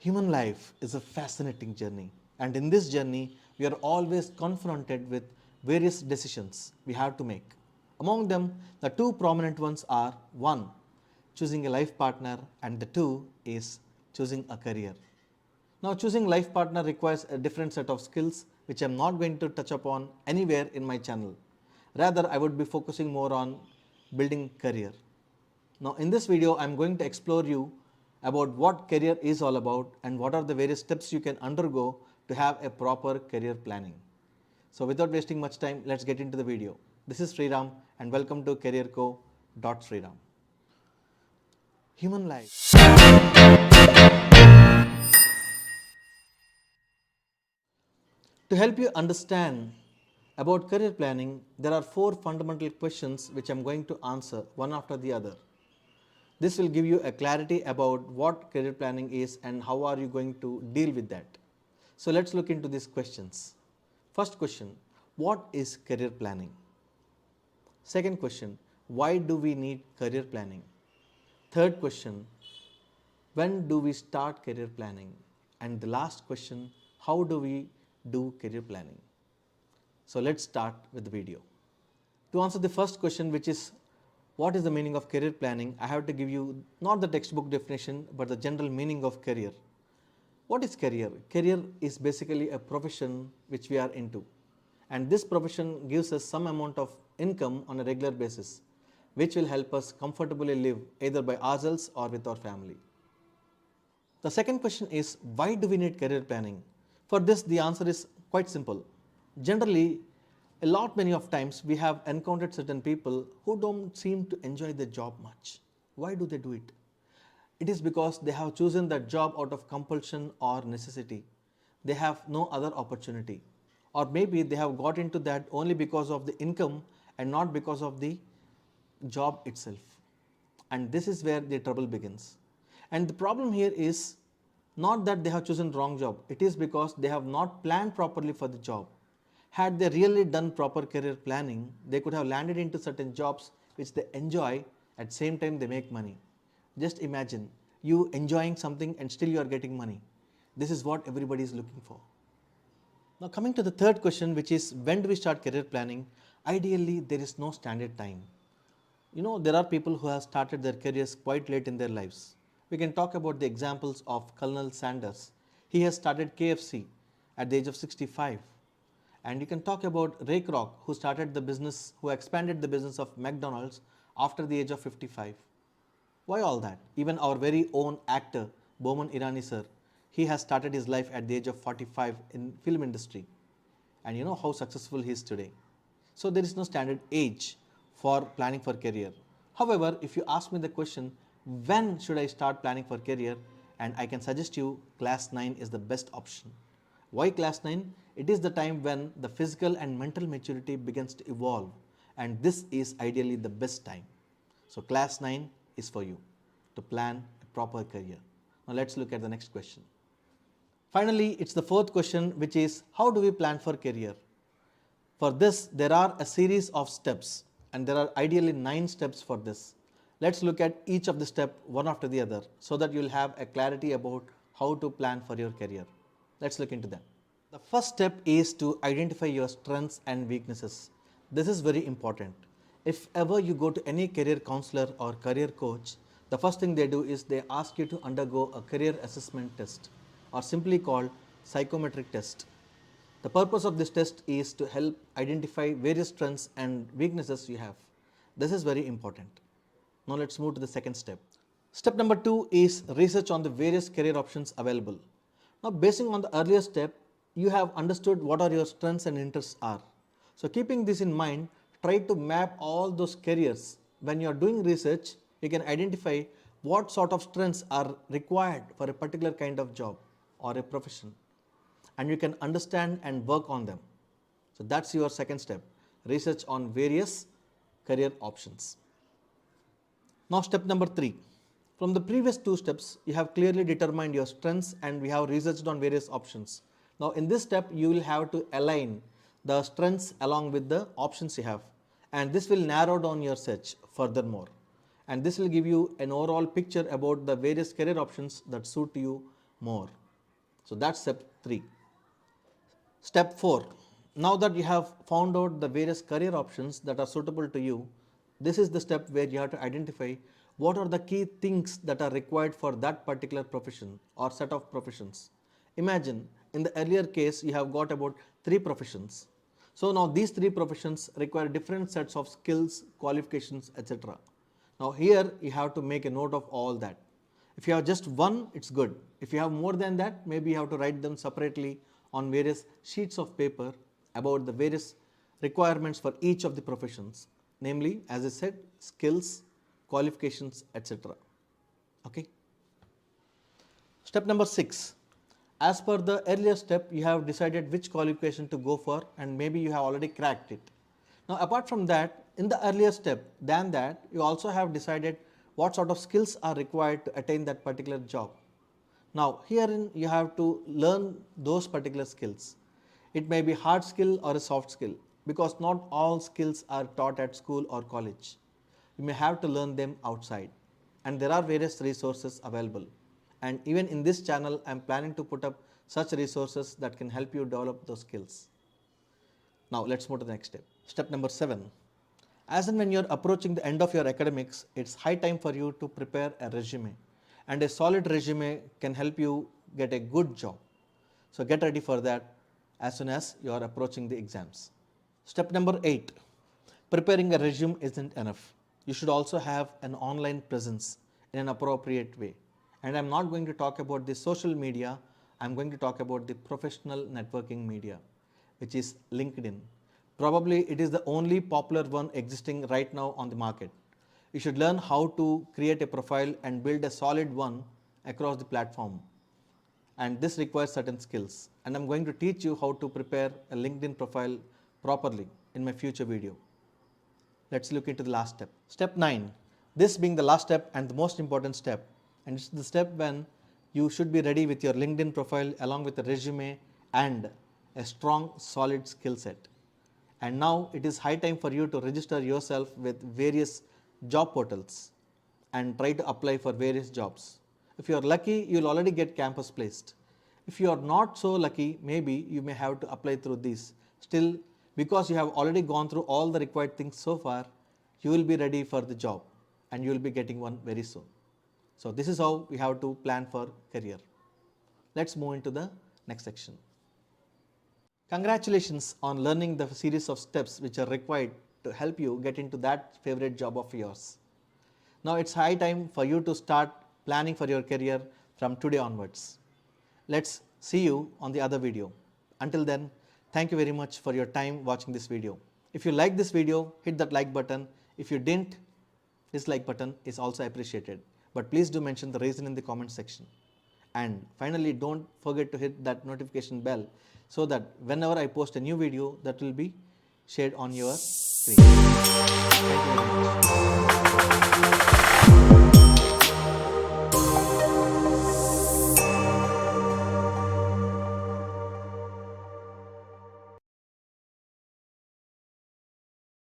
Human life is a fascinating journey, and in this journey, we are always confronted with various decisions we have to make. Among them, the two prominent ones are one, choosing a life partner, and the two is choosing a career. Now, choosing life partner requires a different set of skills which I am not going to touch upon anywhere in my channel. Rather, I would be focusing more on building career. Now, in this video, I am going to explore you about what career is all about and what are the various steps you can undergo to have a proper career planning. So, without wasting much time, let's get into the video. This is Sriram and welcome to careerco.sriram. Human life. To help you understand about career planning, there are four fundamental questions which I am going to answer one after the other. This will give you a clarity about what career planning is and how are you going to deal with that. So let's look into these questions. First question, what is career planning? Second question, why do we need career planning? Third question, when do we start career planning? And the last question, how do we do career planning? So let's start with the video. To answer the first question, which is what is the meaning of career planning, I have to give you not the textbook definition but the general meaning of career. What is career? Career is basically a profession which we are into, and this profession gives us some amount of income on a regular basis which will help us comfortably live either by ourselves or with our family. The second question is, why do we need career planning? For this, the answer is quite simple. Generally, many of times we have encountered certain people who don't seem to enjoy their job much. Why do they do it? It is because they have chosen that job out of compulsion or necessity. They have no other opportunity. Or maybe they have got into that only because of the income and not because of the job itself. And this is where the trouble begins. And the problem here is not that they have chosen wrong job. It is because they have not planned properly for the job. Had they really done proper career planning, they could have landed into certain jobs which they enjoy, at the same time they make money. Just imagine you enjoying something and still you are getting money. This is what everybody is looking for. Now coming to the third question, which is when do we start career planning? Ideally, there is no standard time. There are people who have started their careers quite late in their lives. We can talk about the examples of Colonel Sanders. He has started KFC at the age of 65. And you can talk about Ray Kroc, who expanded the business of McDonald's after the age of 55. Why all that? Even our very own actor, Boman Irani sir, he has started his life at the age of 45 in film industry. And you know how successful he is today. So there is no standard age for planning for career. However, if you ask me the question, when should I start planning for career? And I can suggest you class 9 is the best option. Why class 9? It is the time when the physical and mental maturity begins to evolve, and this is ideally the best time. So class 9 is for you to plan a proper career. Now let's look at the next question. Finally, it's the fourth question, which is how do we plan for career? For this, there are a series of steps, and there are ideally 9 steps for this. Let's look at each of the steps one after the other so that you'll have a clarity about how to plan for your career. Let's look into them. The first step is to identify your strengths and weaknesses. This is very important. If ever you go to any career counselor or career coach, the first thing they do is they ask you to undergo a career assessment test, or simply called psychometric test. The purpose of this test is to help identify various strengths and weaknesses you have. This is very important. Now let's move to the second step. Step number 2 is research on the various career options available. Now, basing on the earlier step, you have understood what are your strengths and interests are. So keeping this in mind, try to map all those careers. When you are doing research, you can identify what sort of strengths are required for a particular kind of job or a profession, and you can understand and work on them. So that's your second step, research on various career options. Now step number 3. From the previous 2 steps, you have clearly determined your strengths and we have researched on various options. Now in this step, you will have to align the strengths along with the options you have, and this will narrow down your search furthermore. And this will give you an overall picture about the various career options that suit you more. So that's step 3. Step 4. Now that you have found out the various career options that are suitable to you, this is the step where you have to identify what are the key things that are required for that particular profession or set of professions. Imagine in the earlier case you have got about 3 professions. So now these 3 professions require different sets of skills, qualifications, etc. Now here you have to make a note of all that. If you have just one, it's good. If you have more than that, maybe you have to write them separately on various sheets of paper about the various requirements for each of the professions. Namely, as I said, skills, qualifications, etc. Okay. Step number 6. As per the earlier step, you have decided which qualification to go for and maybe you have already cracked it. Now, apart from that, in the earlier step, than that, you also have decided what sort of skills are required to attain that particular job. Now, herein you have to learn those particular skills. It may be hard skill or a soft skill because not all skills are taught at school or college. You may have to learn them outside, and there are various resources available. And even in this channel, I am planning to put up such resources that can help you develop those skills. Now, let's move to the next step. Step number 7. As and when you're approaching the end of your academics, it's high time for you to prepare a resume. And a solid resume can help you get a good job. So get ready for that as soon as you are approaching the exams. Step number 8. Preparing a resume isn't enough. You should also have an online presence in an appropriate way. And I'm not going to talk about the social media, I'm going to talk about the professional networking media, which is LinkedIn. Probably it is the only popular one existing right now on the market. You should learn how to create a profile and build a solid one across the platform. And this requires certain skills. And I'm going to teach you how to prepare a LinkedIn profile properly in my future video. Let's look into the last step. Step 9. This being the last step and the most important step. And it's the step when you should be ready with your LinkedIn profile along with a resume and a strong, solid skill set. And now it is high time for you to register yourself with various job portals and try to apply for various jobs. If you are lucky, you will already get campus placed. If you are not so lucky, maybe you may have to apply through these. Still, because you have already gone through all the required things so far, you will be ready for the job and you will be getting one very soon. So this is how we have to plan for career. Let's move into the next section. Congratulations on learning the series of steps which are required to help you get into that favorite job of yours. Now it's high time for you to start planning for your career from today onwards. Let's see you on the other video. Until then, thank you very much for your time watching this video. If you like this video, hit that like button. If you didn't, dislike button is also appreciated. But please do mention the reason in the comment section. And finally, don't forget to hit that notification bell so that whenever I post a new video, that will be shared on your screen. Thank you very much.